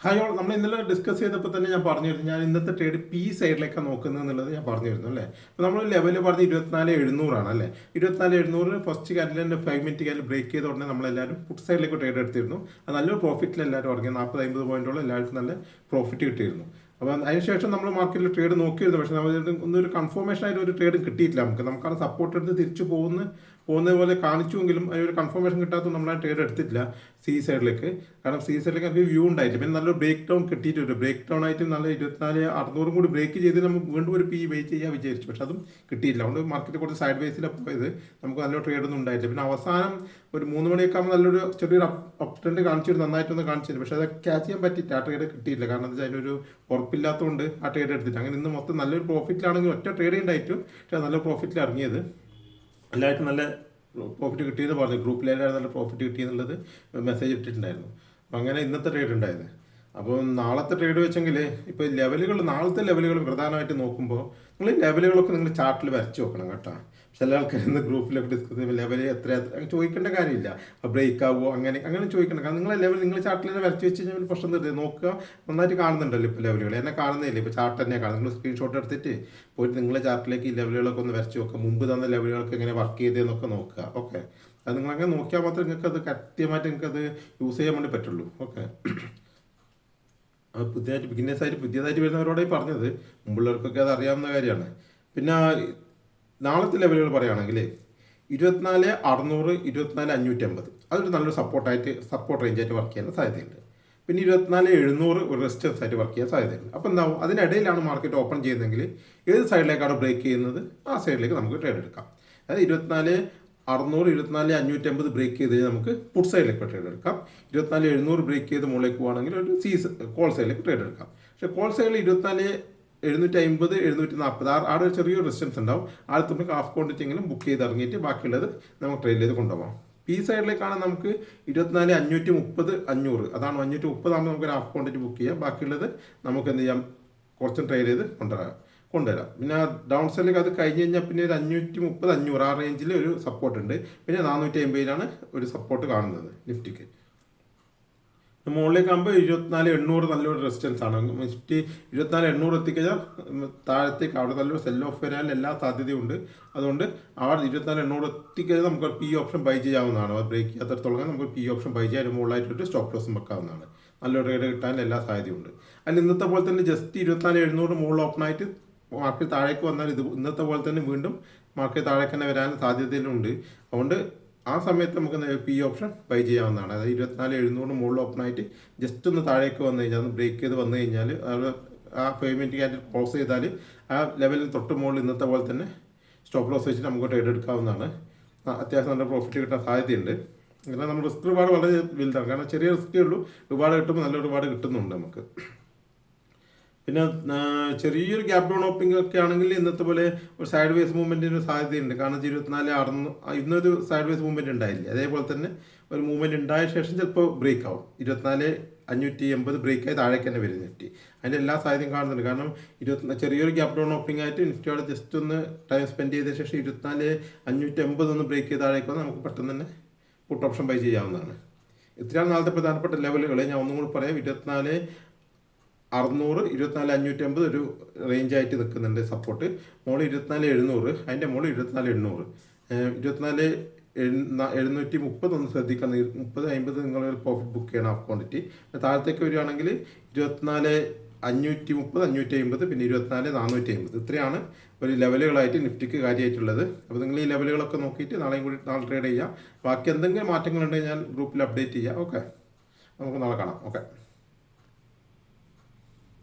Hi all, നമ്മൾ ഇന്നലെ discuss ചെയ്തപ്പോൾ തന്നെ ഞാൻ പറഞ്ഞിരുന്നു, ഞാൻ ഇന്നത്തെ ട്രേഡ് പി സൈഡിലേക്കാണ് നോക്കുന്നത് എന്നുള്ളത് ഞാൻ പറഞ്ഞിരുന്നു അല്ലേ. അപ്പോൾ നമ്മൾ ലെവൽ പറഞ്ഞ് 24,700 അല്ലേ. 24,700 ഫസ്റ്റ് ക്യാൻഡിലിൻ്റെ 5 മിനിറ്റ് ക്യാൻഡിൽ ബ്രേക്ക് ചെയ്ത ഉടനെ നമ്മളെല്ലാവരും പുട്ട് സൈഡിലേക്ക് ട്രേഡ് എടുത്തിരുന്നു. അത് നല്ലൊരു പ്രോഫിറ്റിൽ എല്ലാവരും ഇറങ്ങി 40-50 പോയിന്റോളം എല്ലാവർക്കും നല്ല പ്രോഫിറ്റ് കിട്ടിയിരുന്നു. അപ്പോൾ അതിനുശേഷം നമ്മൾ മാർക്കറ്റിൽ ട്രേഡ് നോക്കിയിരുന്നു. പക്ഷേ നമ്മൾ ഒന്നൊരു കൺഫർമേഷൻ ആയിട്ട് ഒരു ട്രേഡ് കിട്ടിയിട്ടില്ല. നമുക്കാണ് സപ്പോർട്ട് എടുത്ത് തിരിച്ചു പോകുന്നത് പോലെ കാണിച്ചുവെങ്കിലും അതിനൊരു കൺഫർമേഷൻ കിട്ടാത്തത് നമ്മൾ ആ ട്രേഡ് എടുത്തിട്ടില്ല സി സൈഡിലേക്ക്. കാരണം സി സൈഡിലേക്ക് നമുക്ക് വ്യൂ ഉണ്ടായിട്ട് പിന്നെ നല്ലൊരു ബ്രേക്ക് ഡൗൺ കിട്ടിയിട്ടുണ്ട്. ബ്രേക്ക് ഡൗൺ ആയിട്ട് നല്ല 24,600 കൂടി ബ്രേക്ക് ചെയ്ത് നമുക്ക് വീണ്ടും ഒരു പി വെയിറ്റ് ചെയ്യാൻ വിചാരിച്ചു. പക്ഷെ അതും കിട്ടിയില്ല. അതുകൊണ്ട് മാർക്കറ്റ് കുറച്ച് സൈഡ് വേസിലാണ് പോയത്. നമുക്ക് നല്ലൊരു ട്രേഡ് ഒന്നും ഉണ്ടായിട്ടില്ല. പിന്നെ അവസാനം ഒരു 3 മണിയൊക്കെ ആകുമ്പോൾ നല്ലൊരു ചെറിയൊരു അപ് ട്രെൻഡ് കാണിച്ചിട്ട് നന്നായിട്ടൊന്ന് കാണിച്ചിരുന്നു. പക്ഷേ അത് ക്യാച്ച് ചെയ്യാൻ പറ്റിയിട്ട് ആ ട്രേഡ് കിട്ടിയില്ല. കാരണം എന്താ വെച്ചാൽ അതിനൊരു ഉറപ്പില്ലാത്തതുകൊണ്ട് ആ ട്രേഡ് എടുത്തിട്ട് അങ്ങനെ ഇന്ന് മൊത്തം നല്ലൊരു പ്രോഫിറ്റിലാണെങ്കിൽ ഒറ്റ ട്രേഡ് ഉണ്ടായിട്ടും പക്ഷേ നല്ല പ്രോഫിറ്റിൽ ഇറങ്ങിയത്. എല്ലാവർക്കും നല്ല പ്രോഫിറ്റ് കിട്ടിയെന്ന് പറഞ്ഞു. ഗ്രൂപ്പിലെല്ലാവരും നല്ല പ്രോഫിറ്റ് കിട്ടിയെന്നുള്ളത് മെസ്സേജ് ഇട്ടിട്ടുണ്ടായിരുന്നു. അപ്പം അങ്ങനെ ഇന്നത്തെ ട്രേഡ് ഉണ്ടായത്. അപ്പോൾ നാളത്തെ ട്രേഡ് വെച്ചെങ്കിൽ ഇപ്പോൾ നാളത്തെ ലെവലുകൾ പ്രധാനമായിട്ട് നോക്കുമ്പോൾ നിങ്ങൾ ലെവലുകളൊക്കെ നിങ്ങൾ ചാർട്ടിൽ വരച്ച് നോക്കണം കേട്ടോ. ചില ആൾക്കാർ ഇന്ന് ഗ്രൂപ്പിലൊക്കെ ഡിസ്കസ് ചെയ്യുമ്പോൾ ലെവൽ എത്ര ചോദിക്കേണ്ട കാര്യമില്ല. ബ്രേക്ക് ആവുമോ അങ്ങനെ ചോദിക്കണം. കാരണം നിങ്ങളെ ലെവൽ നിങ്ങൾ ചാർട്ടിൽ തന്നെ വരച്ച് വെച്ച് കഴിഞ്ഞാൽ പ്രശ്നം തരുന്നത് നോക്കുക. നന്നായിട്ട് കാണുന്നുണ്ടല്ലോ ഇപ്പോൾ ലെവലുകൾ. എന്നെ കാണുന്നില്ല, ഇപ്പോൾ ചാർട്ട് തന്നെ കാണും. നിങ്ങൾ സ്ക്രീൻഷോട്ട് എടുത്തിട്ട് പോയിട്ട് നിങ്ങളെ ചാർട്ടിലേക്ക് ഈ ലെവലുകളൊക്കെ ഒന്ന് വരച്ച് നോക്കുക. മുമ്പ് തന്ന ലെവലുകൾക്ക് എങ്ങനെ വർക്ക് ചെയ്തതെന്നൊക്കെ നോക്കുക. ഓക്കെ, അത് നിങ്ങളങ്ങനെ നോക്കിയാൽ മാത്രമേ നിങ്ങൾക്ക് അത് കൃത്യമായിട്ട് നിങ്ങൾക്കത് യൂസ് ചെയ്യാൻ വേണ്ടി പറ്റുള്ളൂ. ഓക്കെ, പുതിയതായിട്ട് വരുന്നവരോടായി പറഞ്ഞത്. മുമ്പുള്ളവർക്കൊക്കെ അത് അറിയാവുന്ന കാര്യമാണ്. പിന്നെ നാളത്തെ ലെവലുകൾ പറയുകയാണെങ്കിൽ 24,600, 24,550 അതൊരു നല്ലൊരു സപ്പോർട്ട് റേഞ്ചായിട്ട് വർക്ക് ചെയ്യാൻ സാധ്യതയുണ്ട്. പിന്നെ 24,700 ഒരു റെസിസ്റ്റൻസ് ആയിട്ട് വർക്ക് ചെയ്യാൻ സാധ്യതയുണ്ട്. അപ്പോൾ എന്താവും, അതിനിടയിലാണ് മാർക്കറ്റ് ഓപ്പൺ ചെയ്യുന്നതെങ്കിൽ ഏത് സൈഡിലേക്കാണ് ബ്രേക്ക് ചെയ്യുന്നത് ആ സൈഡിലേക്ക് നമുക്ക് ട്രേഡ് എടുക്കാം. അതായത് 24,600, 24,550 ബ്രേക്ക് ചെയ്ത് കഴിഞ്ഞാൽ നമുക്ക് പുട്ട് സൈഡിലേക്ക് ട്രേഡ് എടുക്കാം. 24,700 ബ്രേക്ക് ചെയ്ത് മുകളിലേക്ക് പോകുകയാണെങ്കിൽ ഒരു കോൾ സൈഡിലേക്ക് ട്രേഡ് എടുക്കാം. പക്ഷേ കോൾ സൈഡിൽ 24,750, 740 അവിടെ ഒരു ചെറിയൊരു റെസിസ്റ്റൻസ് ഉണ്ടാവും. ആദ്യത്തെ നമുക്ക് ഹാഫ് ക്വാണ്ടിറ്റി എങ്കിലും ബുക്ക് ചെയ്ത് ഇറങ്ങിയിട്ട് ബാക്കിയുള്ളത് നമുക്ക് ട്രേഡ് ചെയ്ത് കൊണ്ടുപോകാം. പി സൈഡിലേക്കാണ് നമുക്ക് 24,530, 500 അതാണ്. 530 ആകുമ്പോൾ നമുക്ക് ഒരു ഹാഫ് ക്വാണ്ടിറ്റി ബുക്ക് ചെയ്യാം. ബാക്കിയുള്ളത് നമുക്ക് എന്ത് ചെയ്യാം, കുറച്ചും ട്രേഡ് ചെയ്ത് കൊണ്ടുവരാം. പിന്നെ ഡൗൺ സൈഡിലേക്ക് അത് കഴിഞ്ഞ് കഴിഞ്ഞാൽ പിന്നെ ഒരു 530, 500 ആ റേഞ്ചിൽ ഒരു സപ്പോർട്ട് ഉണ്ട്. പിന്നെ 450 ഒരു സപ്പോർട്ട് കാണുന്നത് നിഫ്റ്റിക്ക്. മുകളിലേക്ക് ആകുമ്പോൾ 24,800 നല്ലൊരു റെസിസ്റ്റൻസ് ആണ്. നിഫ്റ്റി 24,800 എത്തിക്കഴിഞ്ഞാൽ താഴത്തേക്ക് അവിടെ നല്ലൊരു സെൽ ഓഫ് വരാൻ എല്ലാ സാധ്യതയുണ്ട്. അതുകൊണ്ട് അവിടെ 24,800 എത്തിക്കഴിഞ്ഞാൽ നമുക്ക് പി ഓപ്ഷൻ ബൈ ചെയ്യാവുന്നതാണ്. അത് ബ്രേക്ക് ചെയ്യാത്തടത്തോളം നമുക്ക് പി ഓപ്ഷൻ ബൈ ചെയ്യാൻ മുകളിലായിട്ടൊരു സ്റ്റോപ്പ് ലോസും വെക്കാവുന്നതാണ്. നല്ലൊരു ട്രേഡ് കിട്ടാൻ എല്ലാ സാധ്യതയുണ്ട്. അതിൽ ഇന്നത്തെ പോലെ തന്നെ ജസ്റ്റ് 24,700 മുകളിൽ ഓപ്പണായിട്ട് മാർക്കറ്റ് താഴേക്ക് വന്നാൽ ഇന്നത്തെ പോലെ തന്നെ വീണ്ടും മാർക്കറ്റ് താഴേക്ക് തന്നെ വരാൻ സാധ്യതയിലുണ്ട്. അതുകൊണ്ട് ആ സമയത്ത് നമുക്ക് പി ഓപ്ഷൻ ബൈ ചെയ്യാവുന്നതാണ്. അതായത് 24,700 മുകളിൽ ഓപ്പണായിട്ട് ജസ്റ്റ് ഒന്ന് താഴേക്ക് വന്നു കഴിഞ്ഞാൽ ബ്രേക്ക് ചെയ്ത് വന്നു കഴിഞ്ഞാൽ ആ പേയ്മെൻറ്റ് ക്യാൻഡിൽ ക്ലോസ് ചെയ്താൽ ആ ലെവലിൽ തൊട്ട് മുകളിൽ ഇന്നത്തെ പോലെ തന്നെ സ്റ്റോപ്പ് ലോസ് വെച്ചിട്ട് നമുക്ക് ട്രേഡ് എടുക്കാവുന്നതാണ്. അത്യാവശ്യം നല്ല പ്രോഫിറ്റ് കിട്ടാൻ സാധ്യതയുണ്ട്. അങ്ങനെ നമ്മൾ റിസ്ക് റിവാർഡ് വളരെ വലുതാണ്. കാരണം ചെറിയ റിസ്ക്കേ ഉള്ളൂ, റിവാർഡ് കിട്ടുമ്പോൾ നല്ല റിവാർഡ് കിട്ടുന്നുണ്ട് നമുക്ക്. പിന്നെ ചെറിയൊരു ഗ്യാപ് ഡൗൺ ഓപ്പണിംഗ് ഒക്കെ ആണെങ്കിൽ ഇന്നത്തെ പോലെ ഒരു സൈഡ് വേസ് മൂവ്മെൻറ്റിന് സാധ്യതയുണ്ട്. കാരണം 24,600 ഇന്നൊരു സൈഡ് വേസ് മൂവ്മെൻറ്റ് ഉണ്ടായില്ല. അതേപോലെ തന്നെ ഒരു മൂവ്മെൻറ്റ് ഉണ്ടായ ശേഷം ചിലപ്പോൾ ബ്രേക്ക് ആവും. 24,580 ബ്രേക്കായി താഴേക്ക് തന്നെ വരും നിഫ്റ്റി. അതിൻ്റെ എല്ലാ സാധ്യതയും കാണുന്നുണ്ട്. കാരണം ചെറിയൊരു ഗ്യാപ് ഡൗൺ ഓപ്പണിംഗ് ആയിട്ട് നിഫ്റ്റിയോടെ ജസ്റ്റ് ഒന്ന് ടൈം സ്പെൻഡ് ചെയ്ത ശേഷം 24,580 ഒന്ന് ബ്രേക്ക് ചെയ്ത് താഴേക്ക് വന്നാൽ നമുക്ക് പെട്ടെന്ന് തന്നെ പുട്ട് ഓപ്ഷൻ ബൈ ചെയ്യാവുന്നതാണ്. ഇത്രയാണ് നാളത്തെ പ്രധാനപ്പെട്ട ലെവലുകൾ. ഞാൻ ഒന്നും കൂടി പറയാം. 24,600, 24,550 ഒരു റേഞ്ചായിട്ട് നിൽക്കുന്നുണ്ട് സപ്പോർട്ട്. മോള് 24,700, അതിൻ്റെ മോള് 24,800. 24,730 ഒന്ന് ശ്രദ്ധിക്കണം. 30-50 നിങ്ങളൊരു പ്രോഫിറ്റ് ബുക്ക് ചെയ്യണം ഹാഫ് ക്വാണ്ടിറ്റി. താഴത്തേക്ക് വരികയാണെങ്കിൽ 24,530, 550, പിന്നെ 24,450 ഇത്രയാണ് ഒരു ലെവലുകളായിട്ട് നിഫ്റ്റിക്ക് കാര്യമായിട്ടുള്ളത്. അപ്പോൾ നിങ്ങൾ ഈ ലെവലുകളൊക്കെ നോക്കിയിട്ട് നാളെ ട്രേഡ് ചെയ്യുക. ബാക്കി എന്തെങ്കിലും മാറ്റങ്ങളുണ്ടെങ്കിൽ ഞാൻ ഗ്രൂപ്പിൽ അപ്ഡേറ്റ് ചെയ്യാം. ഓക്കെ, നമുക്ക് നാളെ കാണാം. ഓക്കെ.